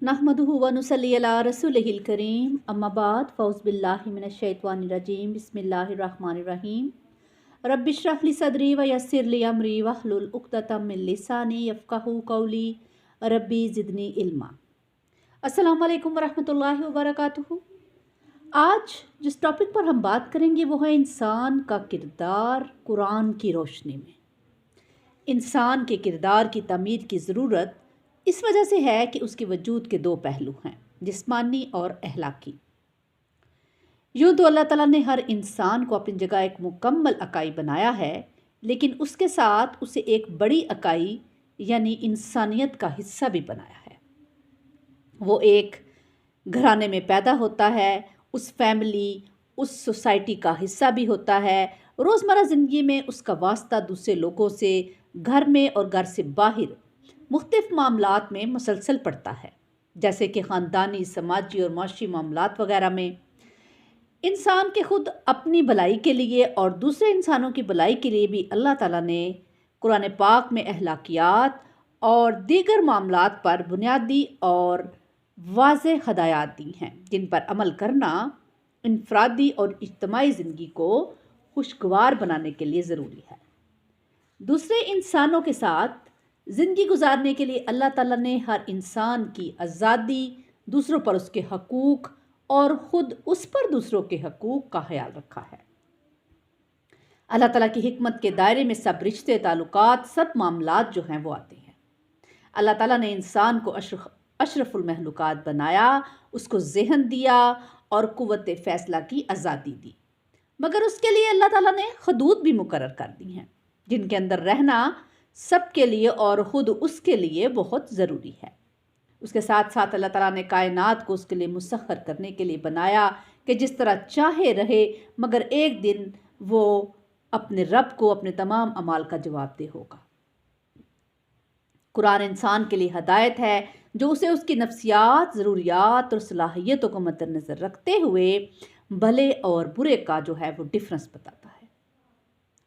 नहमदुहु व नुसल्ली अला रसूलिहिल करीम अम्मा बाद फ़ौज़ बिल्लाहि मिनश शैतानिर रजीम बिस्मिल्लाहिर रहमानिर रहीम रब्बिश्रह ली सदरी व यस्सिर ली अमरी वहलुल उक़दतम मिन लिसानी यफ़क़हू क़ौली रब्बी ज़िदनी इल्मा। अस्सलामु अलैकुम व रहमतुल्लाहि व बरकातुहू। आज जिस टॉपिक पर हम बात करेंगे वो है इंसान का किरदार कुरान की रोशनी में। इंसान के किरदार की तमीर की ज़रूरत इस वजह से है कि उसके वजूद के दो पहलू हैं, जिस्मानी और अखलाकी। यूँ तो अल्लाह ताला ने हर इंसान को अपनी जगह एक मुकम्मल अकाई बनाया है, लेकिन उसके साथ उसे एक बड़ी अकाई यानी इंसानियत का हिस्सा भी बनाया है। वो एक घराने में पैदा होता है, उस फैमिली उस सोसाइटी का हिस्सा भी होता है। रोज़मर्रा ज़िंदगी में उसका वास्ता दूसरे लोगों से, घर में और घर से बाहर मुख्तलिफ मामलात में मुसलसल पड़ता है, जैसे कि ख़ानदानी, समाजी और माशी मामलात वगैरह में। इंसान के खुद अपनी भलाई के लिए और दूसरे इंसानों की भलाई के लिए भी अल्लाह ताला ने कुरान पाक में अखलाकियात और दीगर मामलात पर बुनियादी और वाज़ेह हदायत दी हैं, जिन पर अमल करना इनफरादी और इज्तिमाई ज़िंदगी को खुशगवार बनाने के लिए ज़रूरी है। दूसरे इंसानों के साथ ज़िंदगी गुजारने के लिए अल्लाह ताला ने हर इंसान की आज़ादी, दूसरों पर उसके हकूक़ और ख़ुद उस पर दूसरों के हकूक़ का ख्याल रखा है। अल्लाह ताला की हिकमत के दायरे में सब रिश्ते, ताल्लुकात, सब मामलात जो हैं वो आते हैं। अल्लाह ताला ने इंसान को अशरफुल महलूकात बनाया, उसको ज़हन दिया और कुव्वत फ़ैसला की आज़ादी दी, मगर उसके लिए अल्लाह ताला ने हदूद भी मुकर्रर कर दी हैं, जिनके अंदर रहना सबके लिए और ख़ुद उसके लिए बहुत ज़रूरी है। उसके साथ साथ अल्लाह ताला ने कायनात को उसके लिए मुसख्खर करने के लिए बनाया कि जिस तरह चाहे रहे, मगर एक दिन वो अपने रब को अपने तमाम अमाल का जवाबदेह होगा। कुरान इंसान के लिए हदायत है जो उसे उसकी नफ्सियात, ज़रूरियात और सलाहियतों को मद्देनज़र रखते हुए भले और बुरे का जो है वो डिफरेंस बताता है।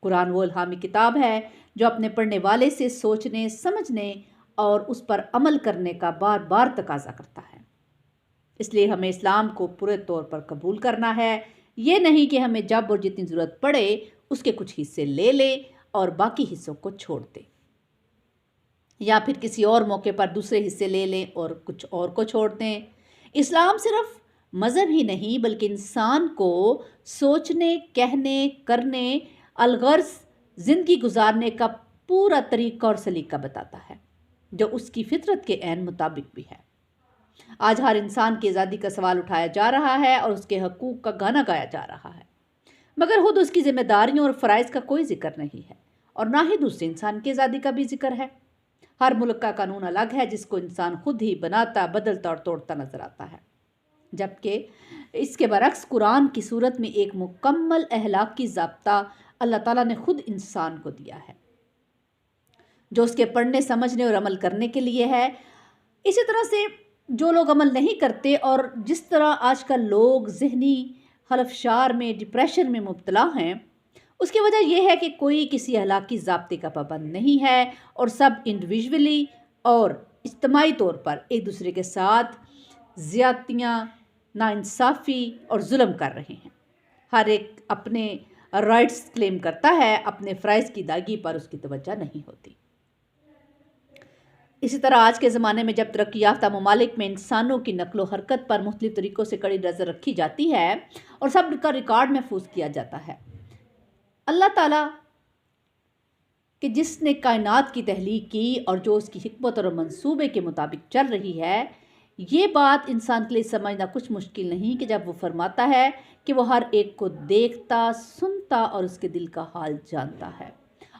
कुरान वो इल्हामी किताब है जो अपने पढ़ने वाले से सोचने, समझने और उस पर अमल करने का बार बार तकाजा करता है। इसलिए हमें इस्लाम को पूरे तौर पर कबूल करना है। ये नहीं कि हमें जब और जितनी ज़रूरत पड़े उसके कुछ हिस्से ले लें और बाकी हिस्सों को छोड़ दें, या फिर किसी और मौके पर दूसरे हिस्से ले लें और कुछ और को छोड़ दें। इस्लाम सिर्फ मज़हब ही नहीं बल्कि इंसान को सोचने, कहने, करने, अलगर्ज ज़िंदगी गुजारने का पूरा तरीक़ा और सलीका बताता है, जो उसकी फितरत के ऐन मुताबिक भी है। आज हर इंसान की आज़ादी का सवाल उठाया जा रहा है और उसके हकूक़ का गाना गाया जा रहा है, मगर खुद उसकी ज़िम्मेदारियों और फ़राइज़ का कोई ज़िक्र नहीं है और ना ही दूसरे इंसान की आज़ादी का भी ज़िक्र है। हर मुल्क का कानून अलग है, जिसको इंसान खुद ही बनाता, बदलता और तोड़ता नज़र आता है, जबकि इसके बरक्स कुरान की सूरत में एक मुकम्मल अहलाकी ज़ाब्ता अल्लाह ताला ने खुद इंसान को दिया है, जो उसके पढ़ने, समझने और अमल करने के लिए है। इसी तरह से जो लोग अमल नहीं करते और जिस तरह आजकल लोग ज़हनी हलफशार में, डिप्रेशन में मुब्तला हैं, उसकी वजह यह है कि कोई किसी अखलाकी ज़ाब्ते का पाबंद नहीं है और सब इंडिविजुअली और इज्तिमाई तौर पर एक दूसरे के साथ ज़्यादतियाँ, नाइंसाफ़ी और जुल्म कर रहे हैं। हर एक अपने राइट्स क्लेम करता है, अपने फ़राइज़ की अदायगी पर उसकी तवज्जो नहीं होती। इसी तरह आज के ज़माने में जब तरक्की याफ्ता ममालिक में इंसानों की नक़्लो हरकत पर मुख्तलिफ़ तरीक़ों से कड़ी नज़र रखी जाती है और सब का रिकॉर्ड महफूज किया जाता है, अल्लाह ताला कि जिसने कायनात की तहलीक की और जो उसकी हिकमत और मंसूबे के मुताबिक चल रही है, ये बात इंसान के लिए समझना कुछ मुश्किल नहीं कि जब वो फरमाता है कि वो हर एक को देखता, सुनता और उसके दिल का हाल जानता है,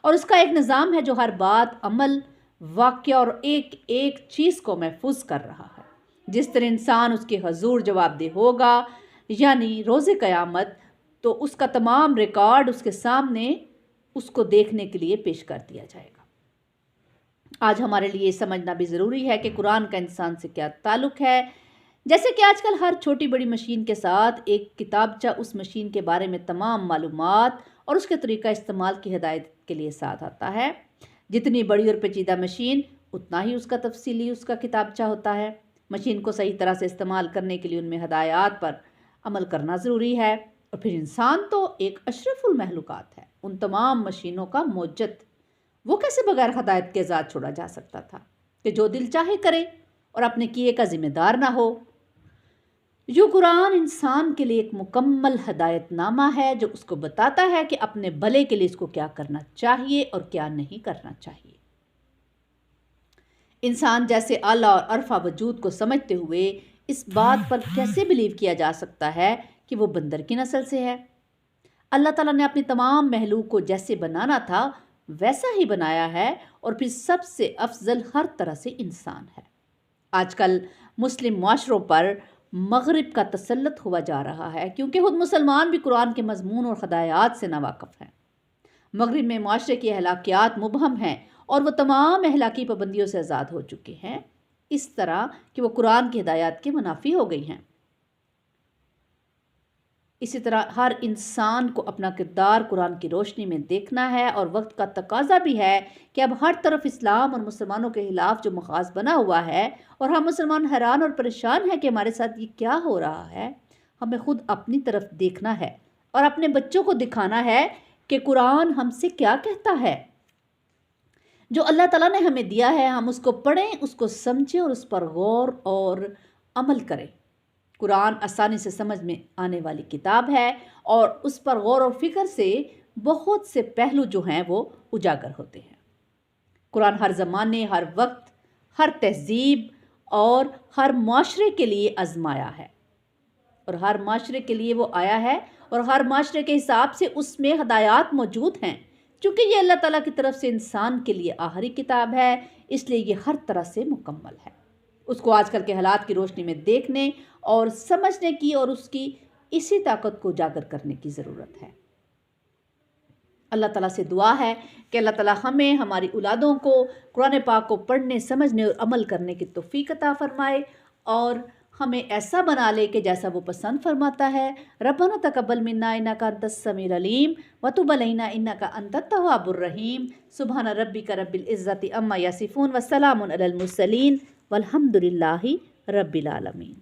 और उसका एक निज़ाम है जो हर बात, अमल, वाक़या और एक एक चीज़ को महफूज कर रहा है। जिस तरह इंसान उसके हजूर जवाबदेह होगा यानी रोज़े क़यामत, तो उसका तमाम रिकॉर्ड उसके सामने उसको देखने के लिए पेश कर दिया जाएगा। आज हमारे लिए समझना भी ज़रूरी है कि कुरान का इंसान से क्या ताल्लुक़ है। जैसे कि आजकल हर छोटी बड़ी मशीन के साथ एक किताबचा उस मशीन के बारे में तमाम मालूमात और उसके तरीक़ा इस्तेमाल की हिदायत के लिए साथ आता है। जितनी बड़ी और पेचीदा मशीन उतना ही उसका तफसीली उसका किताबचा होता है। مشین کو صحیح طرح سے استعمال کرنے کے لیے ان میں ہدایات پر عمل کرنا ضروری ہے۔ اور پھر انسان تو ایک اشرف المخلوقات ہے، ان تمام مشینوں کا موجد، وہ کیسے بغیر ہدایت کے آزاد چھوڑا جا سکتا تھا کہ جو دل چاہے کرے اور اپنے کیے کا ذمہ دار نہ ہو؟ جو قرآن انسان کے لیے ایک مکمل ہدایت نامہ ہے جو اس کو بتاتا ہے کہ اپنے بھلے کے لیے اس کو کیا کرنا چاہیے اور کیا نہیں کرنا چاہیے۔ انسان جیسے اعلیٰ اور عرفہ وجود کو سمجھتے ہوئے اس بات پر کیسے بلیو کیا جا سکتا ہے کہ وہ بندر کی نسل سے ہے؟ اللہ تعالیٰ نے اپنی تمام مخلوق کو جیسے بنانا تھا ویسا ہی بنایا ہے، اور پھر سب سے افضل ہر طرح سے انسان ہے۔ آج کل مسلم معاشروں پر مغرب کا تسلط ہوا جا رہا ہے کیونکہ خود مسلمان بھی قرآن کے مضمون اور ہدایات سے ناواقف ہیں۔ مغرب میں معاشرے کی اخلاقیات مبہم ہیں اور وہ تمام اخلاقی پابندیوں سے آزاد ہو چکے ہیں، اس طرح کہ وہ قرآن کی ہدایات کے منافی ہو گئی ہیں۔ اسی طرح ہر انسان کو اپنا کردار قرآن کی روشنی میں دیکھنا ہے، اور وقت کا تقاضا بھی ہے کہ اب ہر طرف اسلام اور مسلمانوں کے خلاف جو مخاذ بنا ہوا ہے اور ہم مسلمان حیران اور پریشان ہیں کہ ہمارے ساتھ یہ کیا ہو رہا ہے، ہمیں خود اپنی طرف دیکھنا ہے اور اپنے بچوں کو دکھانا ہے کہ قرآن ہم سے کیا کہتا ہے۔ جو اللہ تعالیٰ نے ہمیں دیا ہے ہم اس کو پڑھیں، اس کو سمجھیں اور اس پر غور اور عمل کریں۔ قرآن آسانی سے سمجھ میں آنے والی کتاب ہے اور اس پر غور و فکر سے بہت سے پہلو جو ہیں وہ اجاگر ہوتے ہیں۔ قرآن ہر زمانے، ہر وقت، ہر تہذیب اور ہر معاشرے کے لیے آزمایا ہے، اور ہر معاشرے کے لیے وہ آیا ہے، اور ہر معاشرے کے حساب سے اس میں ہدایات موجود ہیں۔ چونکہ یہ اللہ تعالیٰ کی طرف سے انسان کے لیے آخری کتاب ہے، اس لیے یہ ہر طرح سے مکمل ہے۔ اس کو آج کل کے حالات کی روشنی میں دیکھنے اور سمجھنے کی اور اس کی اسی طاقت کو اجاگر کرنے کی ضرورت ہے۔ اللہ تعالیٰ سے دعا ہے کہ اللہ تعالیٰ ہمیں، ہماری اولادوں کو قرآن پاک کو پڑھنے، سمجھنے اور عمل کرنے کی توفیق عطا فرمائے، اور ہمیں ایسا بنا لے کہ جیسا وہ پسند فرماتا ہے۔ ربنا تقبل منا انک انت السمیع العلیم وتب علینا انک انت التواب الرحیم۔ سبحان ربک رب العزۃ عما یصفون وسلام علی المرسلین والحمد للہ رب العالمین۔